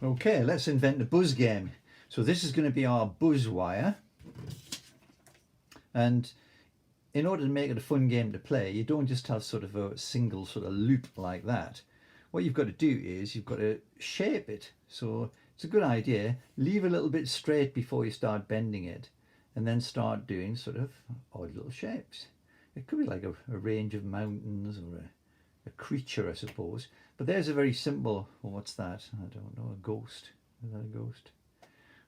Okay, let's invent a buzz game. So this is going to be our buzz wire, and in order to make it a fun game to play, you don't just have sort of a single sort of loop like that. What you've got to do is you've got to shape it. So it's a good idea, leave a little bit straight before you start bending it, and then start doing sort of odd little shapes. It could be like a range of mountains or a creature, I suppose. But there's a very simple, well, what's that? I don't know, a ghost. Is that a ghost?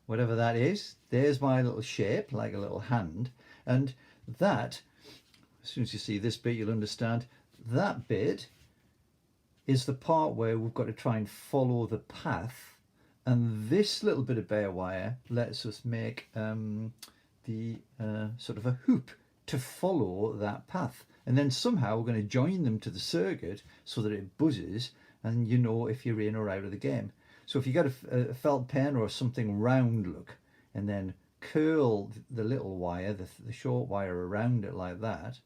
Whatever that is, there's my little shape, like a little hand. And that, as soon as you see this bit, you'll understand, that bit is the part where we've got to try and follow the path. And this little bit of bare wire lets us make the sort of a hoop to follow that path. And then somehow we're going to join them to the circuit so that it buzzes and you know if you're in or out of the game. So if you got a felt pen or something round look and then curl the little wire, the short wire around it like that,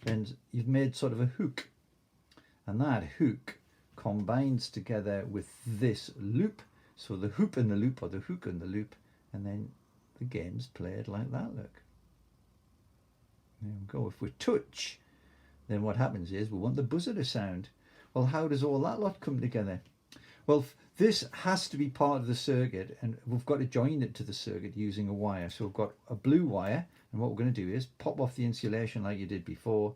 then you've made sort of a hook. And that hook combines together with this loop. So the hoop and the loop, or the hook and the loop, and then the game's played like that, look. There we go. If we touch, then what happens is we want the buzzer to sound. Well, how does all that lot come together? Well, this has to be part of the circuit, and we've got to join it to the circuit using a wire. So we've got a blue wire, and what we're going to do is pop off the insulation like you did before,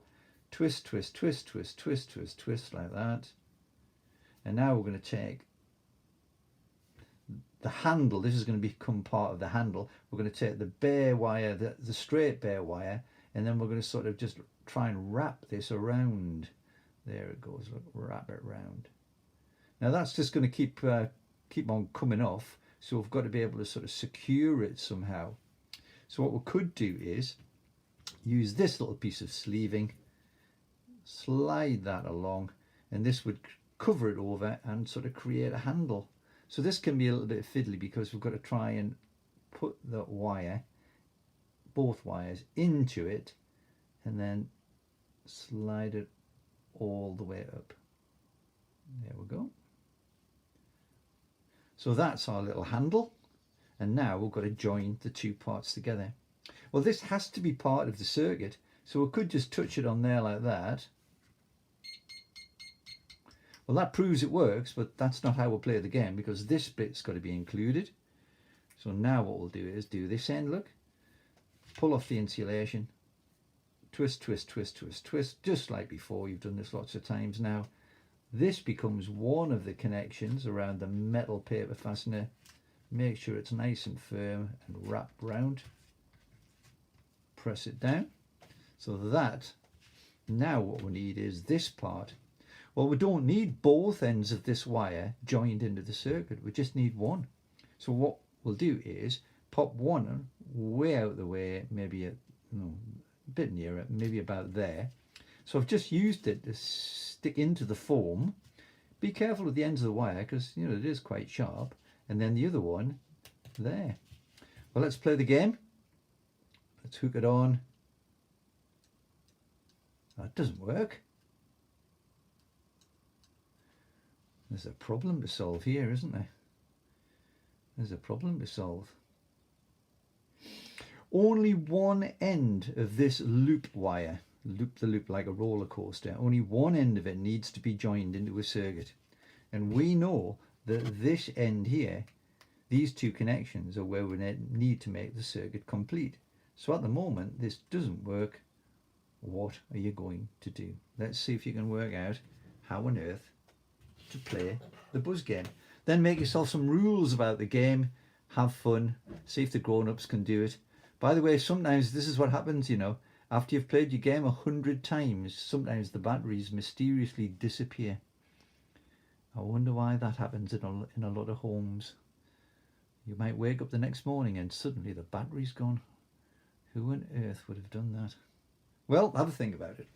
twist, twist, twist, twist, twist, twist, twist, like that. And now we're going to take the handle. This is going to become part of the handle. We're going to take the bare wire, the straight bare wire, and then we're going to sort of just try and wrap this around. There it goes, look, wrap it around. Now that's just going to keep on coming off, so we've got to be able to sort of secure it somehow. So what we could do is use this little piece of sleeving, slide that along, and this would cover it over and sort of create a handle. So this can be a little bit fiddly because we've got to try and put the wire, both wires, into it and then slide it all the way up. There we go. So that's our little handle, and now we've got to join the two parts together. Well, this has to be part of the circuit, so we could just touch it on there like that. Well, that proves it works, but that's not how we'll play the game, because this bit's got to be included. So now what we'll do is do this end, look, pull off the insulation, twist, twist, twist, twist, twist, just like before. You've done this lots of times now. This becomes one of the connections around the metal paper fastener. Make sure it's nice and firm and wrap round. Press it down. So that, now what we need is this part. Well, we don't need both ends of this wire joined into the circuit. We just need one. So what we'll do is pop one way out the way, maybe a bit nearer, maybe about there. So I've just used it to stick into the foam. Be careful with the ends of the wire because it is quite sharp. And then the other one there. Well, let's play the game. Let's hook it on. That doesn't work. There's a problem to solve here, isn't there? There's a problem to solve. Only one end of this loop wire, loop the loop like a roller coaster, only one end of it needs to be joined into a circuit. And we know that this end here, these two connections are where we need to make the circuit complete. So at the moment this doesn't work. What are you going to do? Let's see if you can work out how on earth to play the buzz game. Then make yourself some rules about the game, have fun, see if the grown-ups can do it. By the way, sometimes this is what happens, after you've played your game 100 times, sometimes the batteries mysteriously disappear. I wonder why that happens in a lot of homes. You might wake up the next morning and suddenly the battery's gone. Who on earth would have done that? Well, have a think about it.